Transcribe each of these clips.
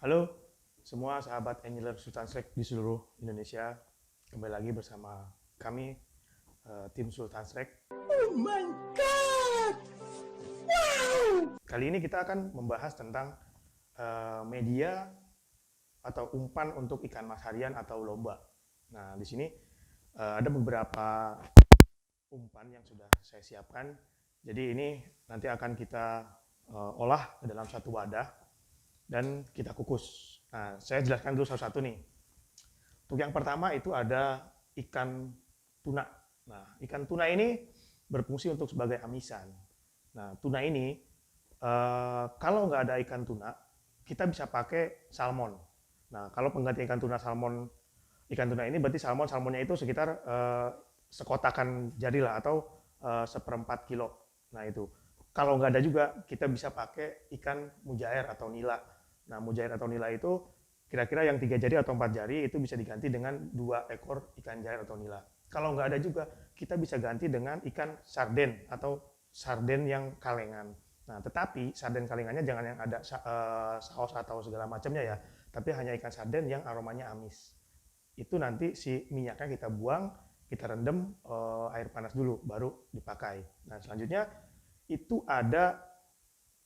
Halo semua sahabat Angler Sultan Strike di seluruh Indonesia. Kembali lagi bersama kami, tim Sultan Strike. Oh my god! Wow! Kali ini kita akan membahas tentang media atau umpan untuk ikan mas harian atau lomba. Nah, di sini ada beberapa umpan yang sudah saya siapkan. Jadi ini nanti akan kita olah ke dalam satu wadah dan kita kukus. Nah, saya jelaskan dulu satu-satu nih. Untuk yang pertama itu ada ikan tuna. Nah, ikan tuna ini berfungsi untuk sebagai amisan. Nah, tuna ini kalau nggak ada ikan tuna, kita bisa pakai salmon. Nah, kalau pengganti ikan tuna ini berarti salmonnya itu sekitar sekotakan jari lah atau seperempat kilo. Nah itu. Kalau nggak ada juga kita bisa pakai ikan mujair atau nila. Nah, mujair atau nila itu kira-kira yang 3 jari atau 4 jari itu bisa diganti dengan 2 ekor ikan jair atau nila. Kalau nggak ada juga, kita bisa ganti dengan ikan sarden atau sarden yang kalengan. Nah, tetapi sarden kalengannya jangan yang ada saus atau segala macamnya ya, tapi hanya ikan sarden yang aromanya amis. Itu nanti si minyaknya kita buang, kita rendam air panas dulu, baru dipakai. Nah, selanjutnya itu ada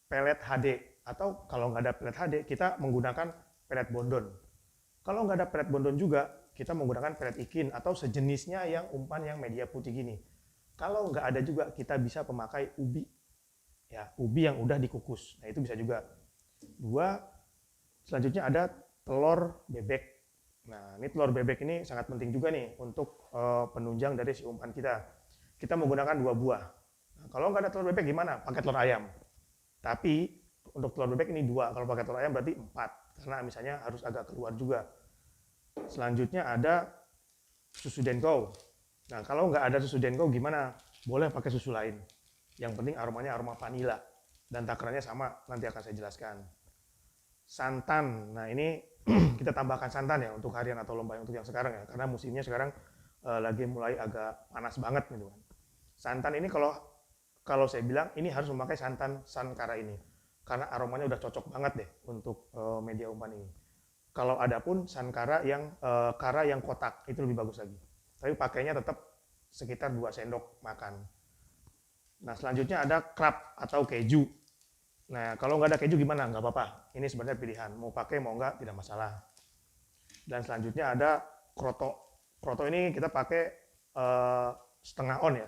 pelet HD, atau kalau nggak ada pelet HD, kita menggunakan pelet bondon. Kalau nggak ada pelet bondon juga, kita menggunakan pelet ikin atau sejenisnya yang umpan yang media putih gini. Kalau nggak ada juga, kita bisa memakai ubi. Ya, ubi yang udah dikukus. Nah, itu bisa juga. Selanjutnya ada telur bebek. Nah, ini telur bebek ini sangat penting juga nih untuk penunjang dari si umpan kita. Kita menggunakan 2 buah. Nah, kalau nggak ada telur bebek gimana? Pakai telur ayam. Tapi untuk telur bebek ini 2, kalau pakai telur ayam berarti 4, karena misalnya harus agak keluar juga. Selanjutnya ada susu denko. Nah, kalau nggak ada susu denko gimana? Boleh pakai susu lain. Yang penting aromanya aroma vanila. Dan takarannya sama, nanti akan saya jelaskan. Santan. Nah, ini kita tambahkan santan ya untuk harian atau lomba untuk yang sekarang ya, karena musimnya sekarang lagi mulai agak panas banget gitu kan. Santan ini kalau saya bilang ini harus memakai santan sankara ini, karena aromanya udah cocok banget deh untuk media umpan ini. Kalau ada pun sankara yang kara yang kotak itu lebih bagus lagi. Tapi pakainya tetap sekitar 2 sendok makan. Nah, selanjutnya ada crab atau keju. Nah, kalau nggak ada keju gimana? Nggak apa-apa. Ini sebenarnya pilihan. Mau pakai, mau nggak, tidak masalah. Dan selanjutnya ada kroto. Kroto ini kita pakai setengah on ya.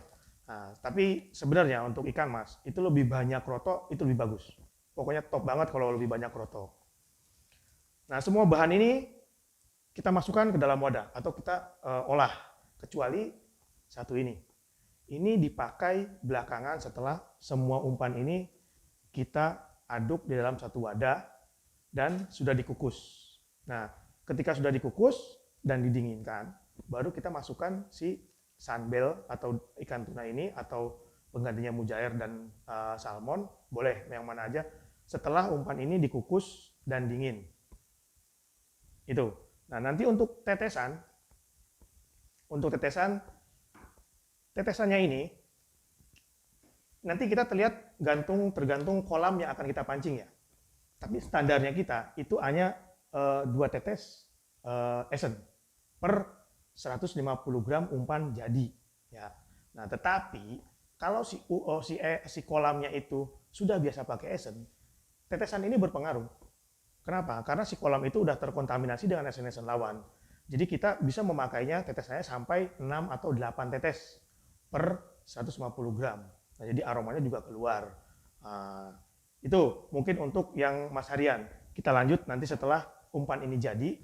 Nah, tapi sebenarnya untuk ikan mas, itu lebih banyak kroto, itu lebih bagus. Pokoknya top banget kalau lebih banyak kroto. Nah, semua bahan ini kita masukkan ke dalam wadah atau kita olah. Kecuali satu ini. Ini dipakai belakangan setelah semua umpan ini kita aduk di dalam satu wadah dan sudah dikukus. Nah, ketika sudah dikukus dan didinginkan, baru kita masukkan si sunbel atau ikan tuna ini atau penggantinya mujair dan salmon, boleh yang mana aja, setelah umpan ini dikukus dan dingin. Itu. Nah, nanti untuk tetesannya ini nanti kita terlihat tergantung kolam yang akan kita pancing ya. Tapi standarnya kita itu hanya 2 tetes esen per 150 gram umpan jadi ya. Nah, tetapi kalau si kolamnya itu sudah biasa pakai esen, tetesan ini berpengaruh. Kenapa? Karena si kolam itu udah terkontaminasi dengan esen-esen lawan. Jadi kita bisa memakainya tetesannya sampai 6 atau 8 tetes per 150 gram. Nah, jadi aromanya juga keluar. Itu mungkin untuk yang mas harian. Kita lanjut nanti setelah umpan ini jadi.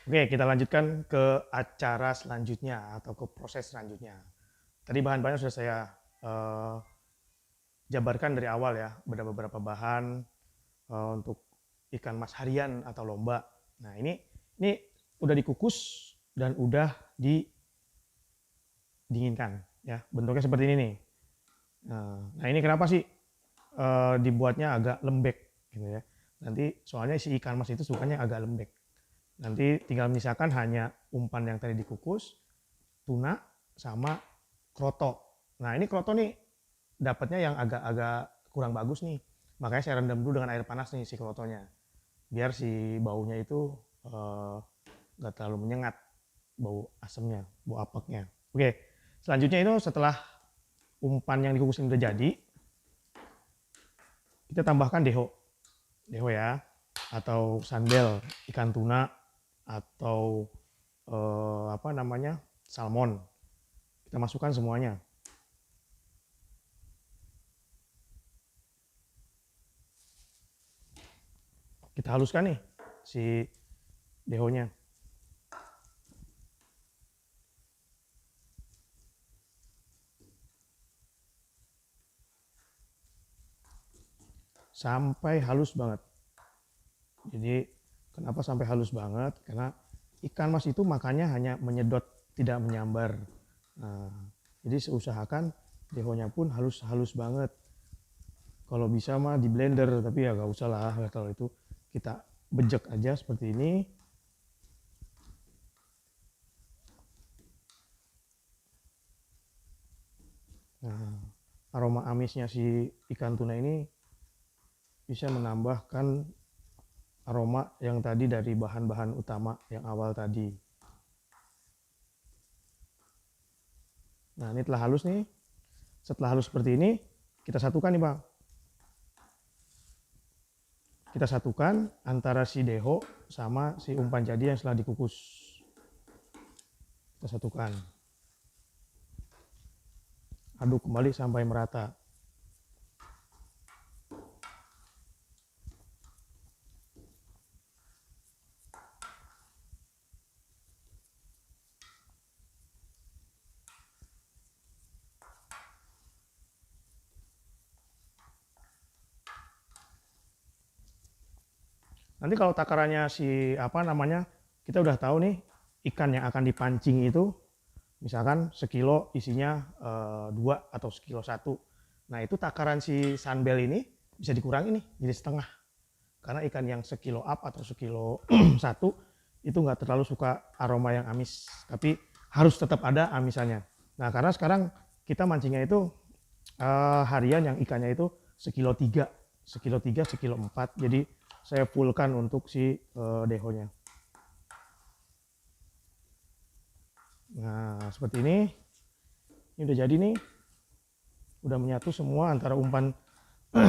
Oke, kita lanjutkan ke acara selanjutnya atau ke proses selanjutnya. Tadi bahan-bahannya sudah saya jabarkan dari awal ya. Ada beberapa bahan untuk ikan mas harian atau lomba. Nah, ini udah dikukus dan udah didinginkan ya. Bentuknya seperti ini nih. Nah, ini kenapa sih dibuatnya agak lembek gitu ya. Nanti soalnya si ikan mas itu sukanya agak lembek. Nanti tinggal misalkan hanya umpan yang tadi dikukus, tuna sama kroto. Nah, ini kroto nih dapatnya yang agak-agak kurang bagus nih. Makanya saya rendam dulu dengan air panas nih si krotonya. biar si baunya itu nggak terlalu menyengat, bau asamnya, bau apeknya. Oke, selanjutnya itu setelah umpan yang dikukus ini udah jadi, kita tambahkan deho ya, atau sandel ikan tuna, atau apa namanya, salmon. Kita masukkan semuanya. Kita haluskan nih si dehonya. Sampai halus banget. Jadi kenapa sampai halus banget? Karena ikan mas itu makannya hanya menyedot, tidak menyambar. Nah, jadi seusahakan dehonya pun halus banget. Kalau bisa mah di blender, tapi ya gak usah lah kalau itu. Kita bejek aja seperti ini. Nah, aroma amisnya si ikan tuna ini bisa menambahkan aroma yang tadi dari bahan-bahan utama yang awal tadi. Nah, ini telah halus nih. Setelah halus seperti ini, kita satukan nih Bang. Kita satukan antara si deho sama si umpan jadi yang setelah dikukus. Kita satukan. Aduk kembali sampai merata. Nanti kalau takarannya si apa namanya, kita udah tahu nih ikan yang akan dipancing itu, misalkan sekilo isinya 2 atau sekilo 1. Nah itu takaran si sunbel ini bisa dikurangi nih jadi setengah. Karena ikan yang sekilo up atau sekilo 1 itu nggak terlalu suka aroma yang amis, tapi harus tetap ada amisannya. Nah karena sekarang kita mancingnya itu harian yang ikannya itu sekilo 3, sekilo 4. Jadi saya fullkan untuk si dehonya. Nah seperti ini udah jadi nih, udah menyatu semua antara umpan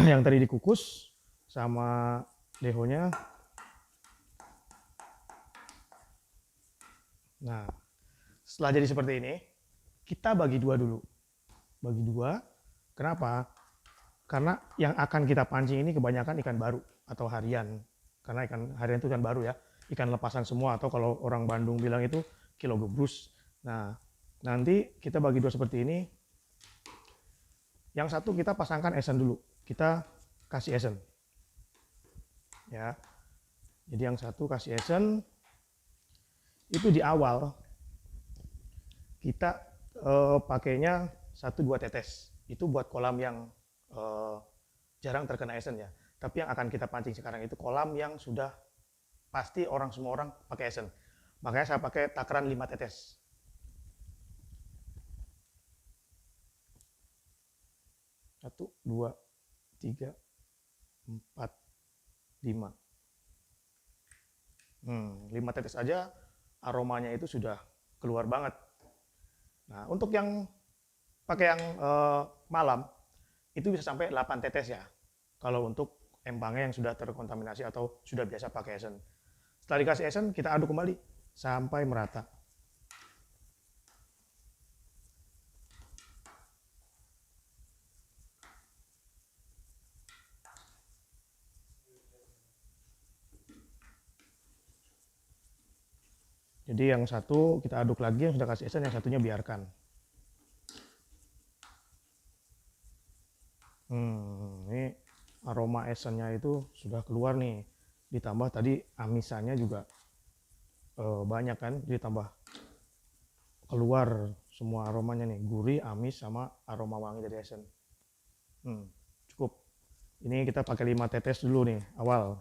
yang tadi dikukus sama dehonya. Nah setelah jadi seperti ini, kita bagi dua dulu. Bagi dua, kenapa? Karena yang akan kita pancing ini kebanyakan ikan baru atau harian. Karena ikan harian itu kan baru ya, ikan lepasan semua, atau kalau orang Bandung bilang itu kilo gebrus. Nah, nanti kita bagi dua seperti ini. Yang satu kita pasangkan esen dulu. Kita kasih esen. Ya. Jadi yang satu kasih esen. Itu di awal kita pakainya 1-2 tetes. Itu buat kolam yang jarang terkena esen ya. Tapi yang akan kita pancing sekarang itu kolam yang sudah pasti semua orang pakai esen. Makanya saya pakai takaran 5 tetes. 1, 2, 3, 4, 5. 5 tetes aja aromanya itu sudah keluar banget. Nah, untuk yang pakai yang malam itu bisa sampai 8 tetes ya. Kalau untuk empangnya yang sudah terkontaminasi atau sudah biasa pakai esen. Setelah dikasih esen, kita aduk kembali sampai merata. Jadi yang satu kita aduk lagi, yang sudah kasih esen, yang satunya biarkan. Ini aroma esennya itu sudah keluar nih. Ditambah tadi amisannya juga banyak kan, ditambah keluar semua aromanya nih, gurih, amis, sama aroma wangi dari esen. Cukup. Ini kita pakai 5 tetes dulu nih awal.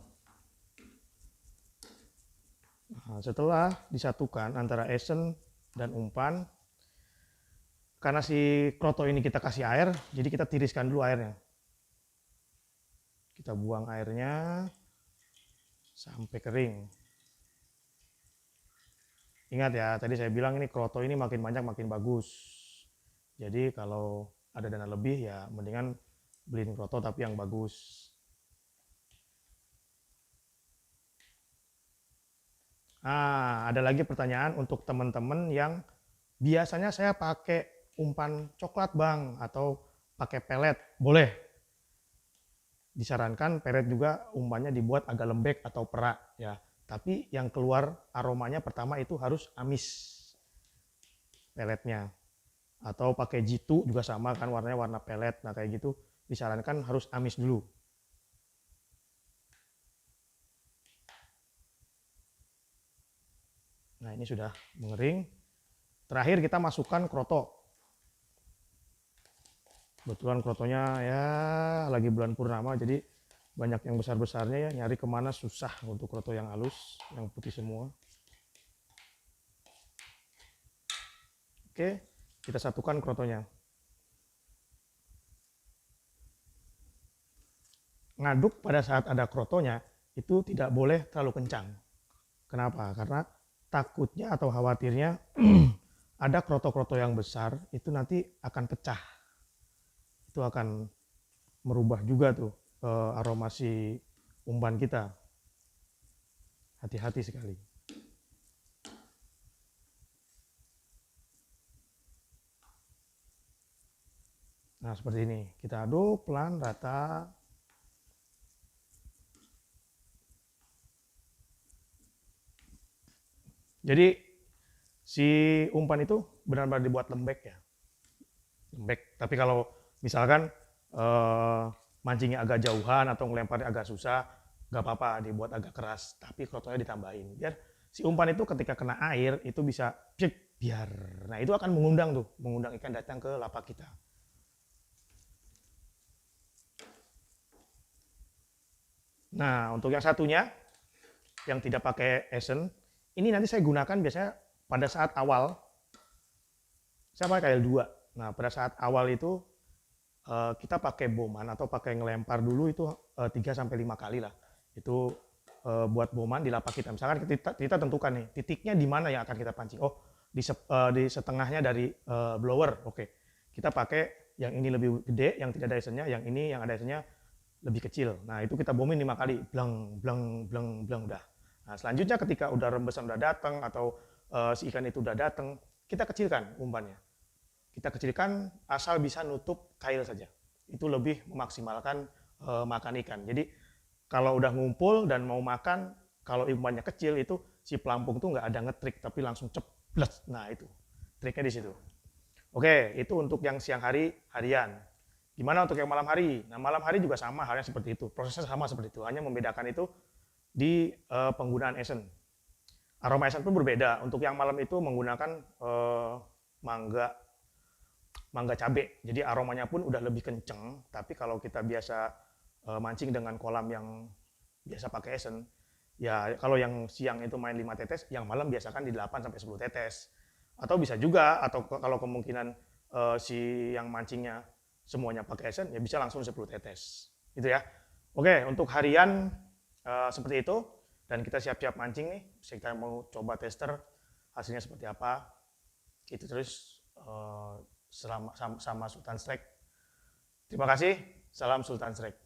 Nah, setelah disatukan antara esen dan umpan, karena si kroto ini kita kasih air, jadi kita tiriskan dulu airnya. Kita buang airnya. sampai kering. Ingat ya, tadi saya bilang ini kroto ini makin banyak makin bagus. Jadi kalau ada dana lebih ya mendingan beliin kroto tapi yang bagus. Ada lagi pertanyaan untuk teman-teman yang biasanya saya pakai umpan coklat bang atau pakai pelet, boleh. Disarankan pelet juga umpannya dibuat agak lembek atau perak ya. Tapi yang keluar aromanya pertama itu harus amis peletnya. Atau pakai jitu juga sama kan warnanya warna pelet. Nah kayak gitu disarankan harus amis dulu. Nah ini sudah mengering. Terakhir kita masukkan kroto. Kebetulan krotonya ya lagi bulan purnama jadi banyak yang besar-besarnya ya, nyari kemana susah untuk kroto yang halus, yang putih semua. Oke, kita satukan krotonya. Ngaduk pada saat ada krotonya itu tidak boleh terlalu kencang. Kenapa? Karena takutnya atau khawatirnya ada kroto-kroto yang besar itu nanti akan pecah. Itu akan merubah juga tuh aroma si umpan kita. Hati-hati sekali. Nah seperti ini, kita aduk pelan rata. Jadi si umpan itu benar-benar dibuat lembek ya, lembek. Tapi kalau misalkan mancingnya agak jauhan atau ngelemparnya agak susah, nggak apa-apa dibuat agak keras. Tapi krotonya ditambahin biar si umpan itu ketika kena air itu bisa pik, biar. Nah itu akan mengundang ikan datang ke lapak kita. Nah untuk yang satunya yang tidak pakai esen, ini nanti saya gunakan biasanya pada saat awal. Saya pakai KL2. Nah pada saat awal itu kita pakai boman atau pakai ngelempar dulu itu 3-5 kali lah. Itu buat boman di lapak kita. Misalkan kita tentukan nih titiknya di mana yang akan kita pancing. Oh di setengahnya dari blower. Oke. Kita pakai yang ini lebih gede, yang tidak ada esennya, yang ini yang ada esennya lebih kecil. Nah itu kita bomin 5 kali, blang blang blang blang udah. Nah selanjutnya ketika udah rembesan udah datang atau si ikan itu udah datang, kita kecilkan umpannya. Kita kecilkan asal bisa nutup kail saja. Itu lebih memaksimalkan makan ikan. Jadi kalau udah ngumpul dan mau makan, kalau umpannya kecil itu si pelampung tuh nggak ada ngetrik tapi langsung ceplos. Nah itu triknya di situ. Oke, itu untuk yang siang hari harian. Gimana untuk yang malam hari? Nah malam hari juga sama halnya seperti itu. Prosesnya sama seperti itu. Hanya membedakan itu di penggunaan esen. Aroma esen pun berbeda. Untuk yang malam itu menggunakan mangga cabe. Jadi aromanya pun udah lebih kenceng. Tapi kalau kita biasa mancing dengan kolam yang biasa pakai esen, ya kalau yang siang itu main 5 tetes, yang malam biasakan di 8 sampai 10 tetes. Atau bisa juga, atau kalau kemungkinan si yang mancingnya semuanya pakai esen, ya bisa langsung 10 tetes. Gitu ya. Oke, untuk harian seperti itu. Dan kita siap-siap mancing nih. Kita mau coba tester hasilnya seperti apa. Itu terus sama Sultan Strike. Terima kasih. Salam Sultan Strike.